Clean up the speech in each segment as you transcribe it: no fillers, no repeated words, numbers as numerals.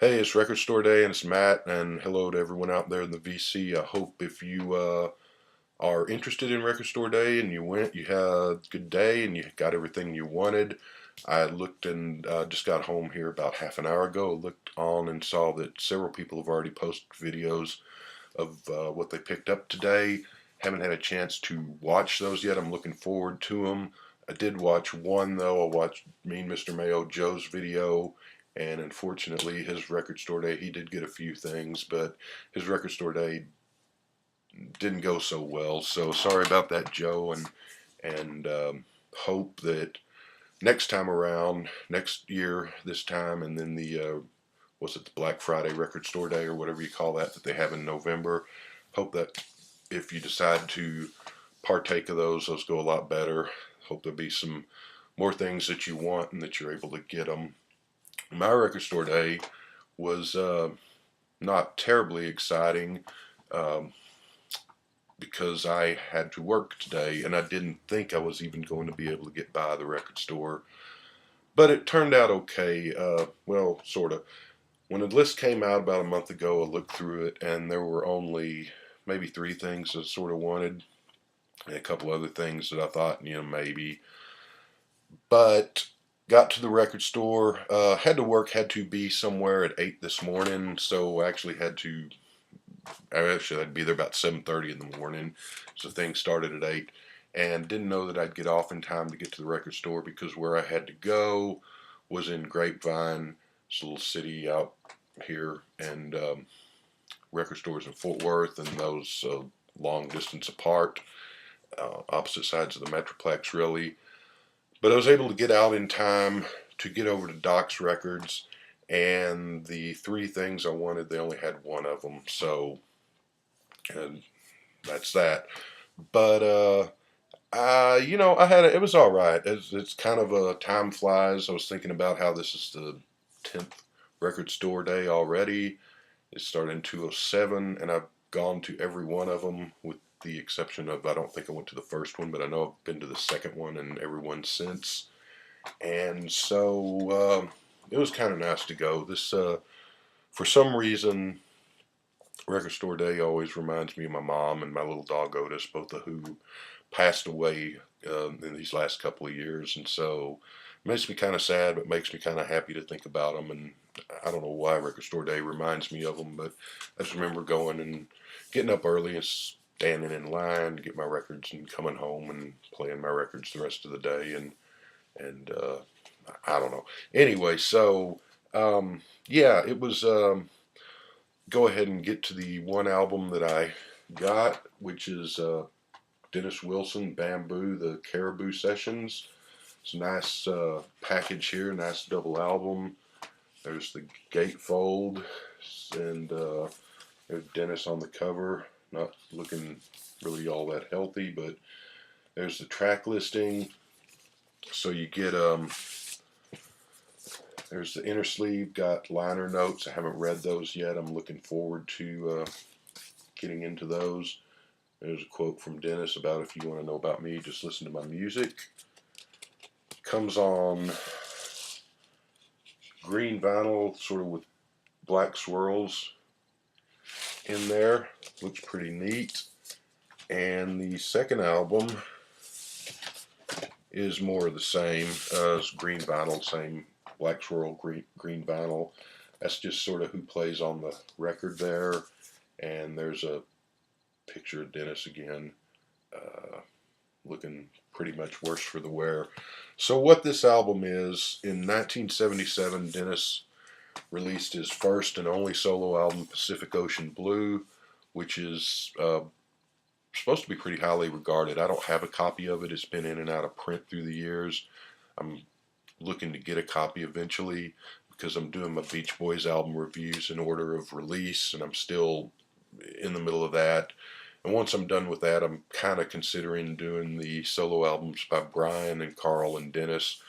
Hey, it's Record Store Day and it's Matt, and hello to everyone out there in the VC. I hope if you are interested in Record Store Day and you went, you had a good day and you got everything you wanted. I looked and just got home here about half an hour ago. Looked on and saw that several people have already posted videos of what they picked up today. Haven't had a chance to watch those yet. I'm looking forward to them. I did watch one though. I watched Mean Mr. Mayo Joe's video, and unfortunately his Record Store Day, he did get a few things, but his Record Store Day didn't go so well. So sorry about that, Joe, and hope that next time around, next year, this time, and then was it the Black Friday Record Store Day or whatever you call that they have in November. Hope that if you decide to partake of those go a lot better. Hope there'll be some more things that you want and that you're able to get them. My Record Store Day was not terribly exciting um, because I had to work today and I didn't think I was even going to be able to get by the record store. But it turned out okay. Well, sort of. When the list came out about a month ago, I looked through it and there were only maybe three things I sort of wanted, and a couple other things that I thought, maybe. But got to the record store, had to work, had to be somewhere at 8 this morning, so I actually I'd be there about 7:30 in the morning, so things started at 8, and didn't know that I'd get off in time to get to the record store because where I had to go was in Grapevine. It's a little city out here, and record stores in Fort Worth, and those long distance apart, opposite sides of the Metroplex, really. But I was able to get out in time to get over to Doc's Records, and the three things I wanted, they only had one of them, so and that's that. But it was all right. It's kind of time flies. I was thinking about how this is the 10th record store day already. It started in 207, and I've gone to every one of them with the exception of I don't think I went to the first one, but I know I've been to the second one and every one since. And so it was kind of nice to go. This, for some reason, Record Store Day always reminds me of my mom and my little dog Otis, both of who passed away in these last couple of years. And so it makes me kind of sad, but makes me kind of happy to think about them. And I don't know why Record Store Day reminds me of them, but I just remember going and getting up early and standing in line to get my records and coming home and playing my records the rest of the day. And I don't know. Anyway, so yeah, it was. Go ahead and get to the one album that I got, which is Dennis Wilson, Bamboo, the Caribou Sessions. It's a nice package here, nice double album. There's the gatefold, and there's Dennis on the cover, not looking really all that healthy, but there's the track listing. So you get there's the inner sleeve, got liner notes. I haven't read those yet. I'm looking forward to getting into those. There's a quote from Dennis about if you want to know about me, just listen to my music. Comes on green vinyl, sort of with black swirls in there. Looks pretty neat. And the second album is more of the same. It's green vinyl, same black swirl, green vinyl. That's just sort of who plays on the record there. And there's a picture of Dennis again, looking pretty much worse for the wear. So what this album is, in 1977, Dennis released his first and only solo album, Pacific Ocean Blue, which is supposed to be pretty highly regarded. I don't have a copy of it. It's been in and out of print through the years. I'm looking to get a copy eventually because I'm doing my Beach Boys album reviews in order of release, and I'm still in the middle of that. And once I'm done with that, I'm kind of considering doing the solo albums by Brian and Carl and Dennis.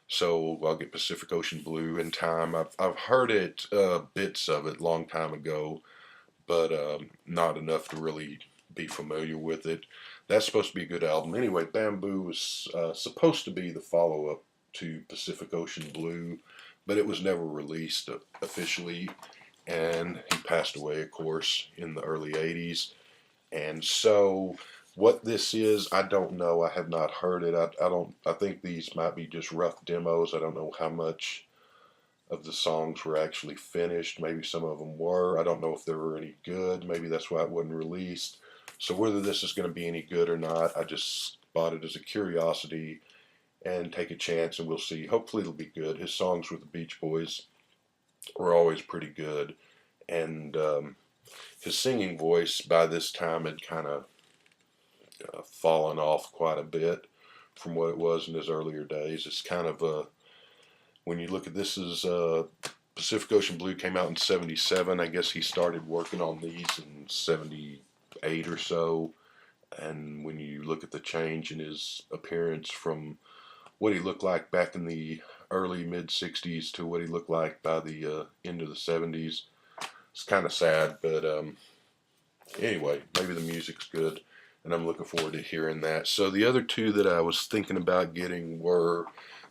So I'll get Pacific Ocean Blue in time. I've heard it, bits of it, long time ago, but not enough to really be familiar with it. That's supposed to be a good album. Anyway, Bamboo was supposed to be the follow-up to Pacific Ocean Blue, but it was never released officially. And he passed away, of course, in the early 80s. And so, what this is, I don't know. I have not heard it. I don't. I think these might be just rough demos. I don't know how much of the songs were actually finished. Maybe some of them were. I don't know if they were any good. Maybe that's why it wasn't released. So whether this is going to be any good or not, I just bought it as a curiosity and take a chance, and we'll see. Hopefully it'll be good. His songs with the Beach Boys were always pretty good, and his singing voice by this time had kind of fallen off quite a bit from what it was in his earlier days. It's kind of a when you look at this as Pacific Ocean Blue came out in '77. I guess he started working on these in '78 or so. And when you look at the change in his appearance from what he looked like back in the early mid '60s to what he looked like by the end of the '70s, it's kind of sad. But anyway, maybe the music's good, and I'm looking forward to hearing that. So the other two that I was thinking about getting were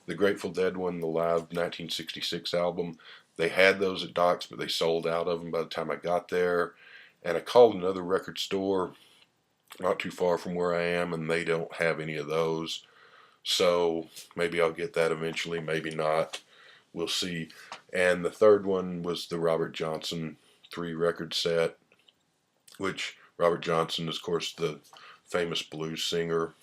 the Grateful Dead one, the live 1966 album. They had those at Doc's, but they sold out of them by the time I got there. And I called another record store not too far from where I am, and they don't have any of those. So maybe I'll get that eventually, maybe not. We'll see. And the third one was the Robert Johnson 3-record set, which Robert Johnson is, of course, the famous blues singer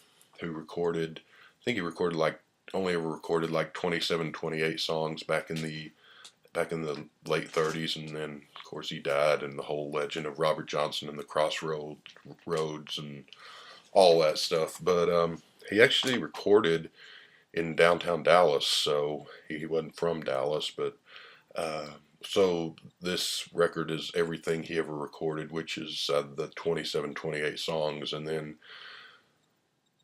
who recorded, I think he recorded like, only ever recorded like 27, 28 songs back in the late 30s, and then of course he died, and the whole legend of Robert Johnson and the Crossroads and all that stuff. But he actually recorded in downtown Dallas, so he wasn't from Dallas, but so this record is everything he ever recorded, which is the 27, 28 songs, and then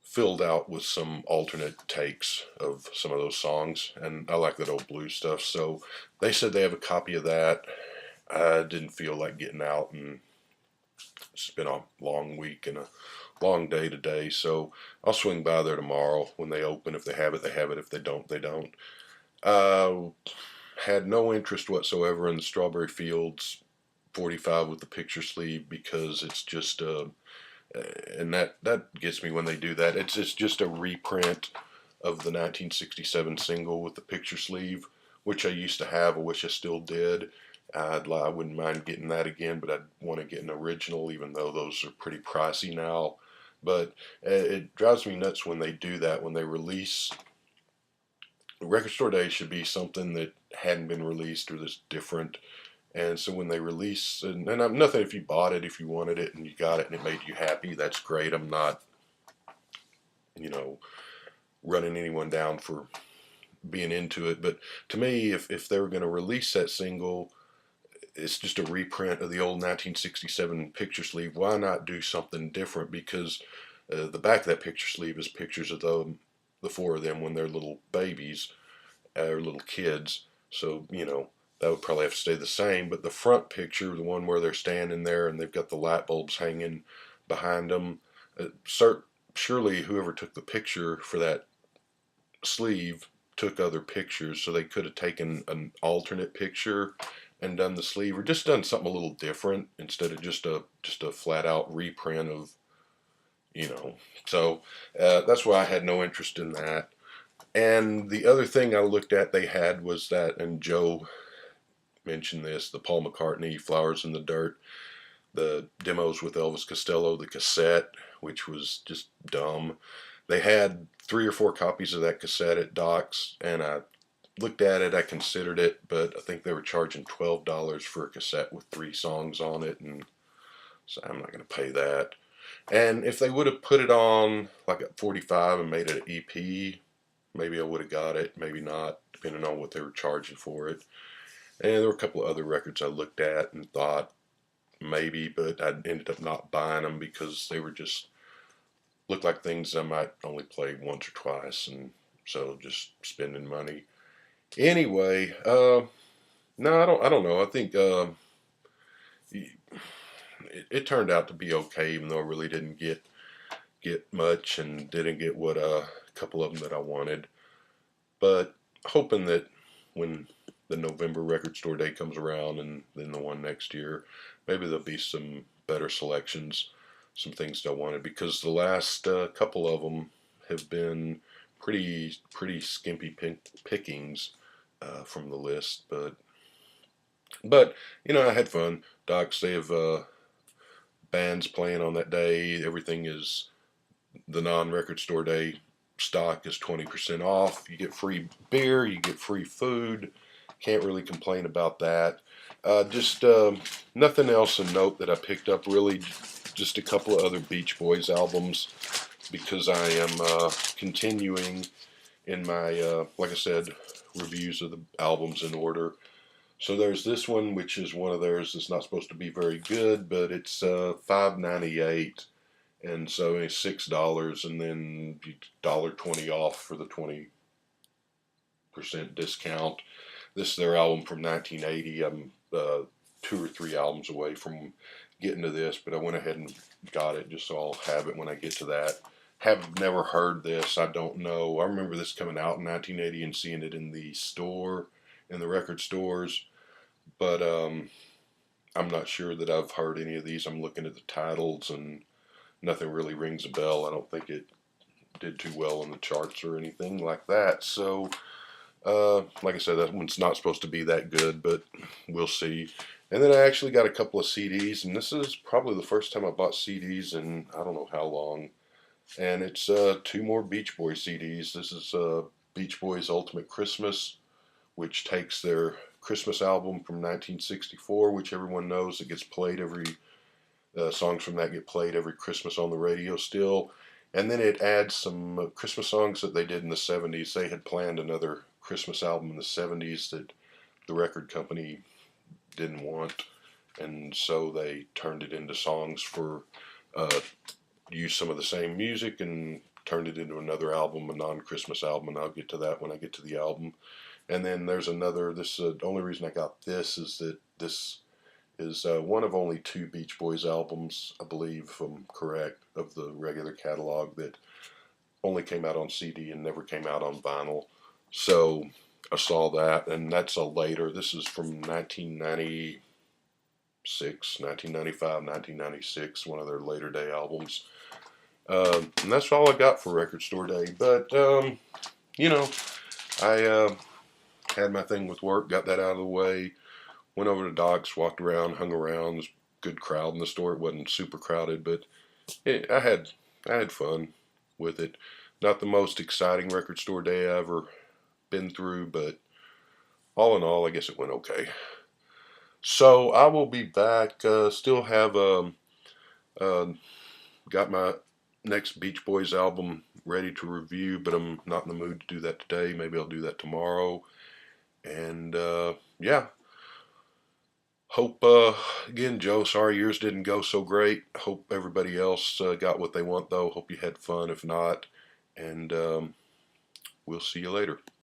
filled out with some alternate takes of some of those songs. And I like that old blues stuff, so they said they have a copy of that. I didn't feel like getting out, and it's been a long week and a long day today, so I'll swing by there tomorrow when they open. If they have it, they have it. If they don't, they don't. Had no interest whatsoever in the Strawberry Fields 45 with the picture sleeve, because it's just and that gets me when they do that. It's just a reprint of the 1967 single with the picture sleeve, which I used to have. I wish I still did. I wouldn't mind getting that again, but I'd want to get an original, even though those are pretty pricey now. But it drives me nuts when they do that. When they release, Record Store Day should be something that hadn't been released or that's different. And so when they release, and I'm nothing if you bought it, if you wanted it and you got it and it made you happy, that's great. I'm not, running anyone down for being into it. But to me, if they were going to release that single, it's just a reprint of the old 1967 picture sleeve. Why not do something different? Because the back of that picture sleeve is pictures of the four of them when they're little babies or little kids. So, that would probably have to stay the same. But the front picture, the one where they're standing there and they've got the light bulbs hanging behind them, surely whoever took the picture for that sleeve took other pictures, so they could have taken an alternate picture and done the sleeve, or just done something a little different instead of just a flat out reprint of, So that's why I had no interest in that. And the other thing I looked at they had was that, and Joe mentioned this, the Paul McCartney Flowers in the Dirt, the demos with Elvis Costello, the cassette, which was just dumb. They had 3 or 4 copies of that cassette at Doc's, and I looked at it, I considered it, but I think they were charging $12 for a cassette with 3 songs on it, and so I'm not going to pay that. And if they would have put it on like at 45 and made it an EP, maybe I would have got it, maybe not, depending on what they were charging for it. And there were a couple of other records I looked at and thought maybe, but I ended up not buying them because they were just looked like things I might only play once or twice, and so just spending money. Anyway, no, I don't know. I think it turned out to be okay, even though I really didn't get much and didn't get what a couple of them that I wanted. But hoping that when the November record store day comes around, and then the one next year, maybe there'll be some better selections, some things that I wanted, because the last couple of them have been pretty skimpy pickings from the list, but I had fun. Docs, they have bands playing on that day. Everything is the non-record store day stock is 20% off. You get free beer, you get free food. Can't really complain about that. Just nothing else of note that I picked up, really. Just a couple of other Beach Boys albums, because I am continuing in my, like I said, reviews of the albums in order. So there's this one, which is one of theirs that's not supposed to be very good, but it's $5.98, and so it's $6, and then $1.20 off for the 20% discount. This is their album from 1980. I'm 2 or 3 albums away from getting to this, but I went ahead and got it just so I'll have it when I get to that. Have never heard this. I don't know. I remember this coming out in 1980 and seeing it in the store, in the record stores, but I'm not sure that I've heard any of these. I'm looking at the titles and nothing really rings a bell. I don't think it did too well on the charts or anything like that. So, like I said, that one's not supposed to be that good, but we'll see. And then I actually got a couple of CDs, and this is probably the first time I bought CDs in I don't know how long. And it's 2 more Beach Boys CDs. This is Beach Boys Ultimate Christmas, which takes their Christmas album from 1964, which everyone knows that gets played every songs from that get played every Christmas on the radio still. And then it adds some Christmas songs that they did in the 70s. They had planned another Christmas album in the 70s that the record company didn't want, and so they turned it into songs for use some of the same music and turned it into another album, a non-Christmas album, and I'll get to that when I get to the album. And then there's another, the only reason I got this is that this is one of only 2 Beach Boys albums, I believe, if I'm correct, of the regular catalog that only came out on CD and never came out on vinyl. So I saw that, and that's a later, this is from 1996, 1995, 1996, one of their later day albums. And that's all I got for Record Store Day. But, I had my thing with work, got that out of the way, went over to Doc's, walked around, hung around. There's a good crowd in the store. It wasn't super crowded, but I had fun with it. Not the most exciting record store day I ever been through, but all in all, I guess it went okay. So I will be back. Still have got my next Beach Boys album ready to review, but I'm not in the mood to do that today. Maybe I'll do that tomorrow. And yeah. Hope, again, Joe, sorry yours didn't go so great. Hope everybody else got what they want, though. Hope you had fun, if not. And we'll see you later.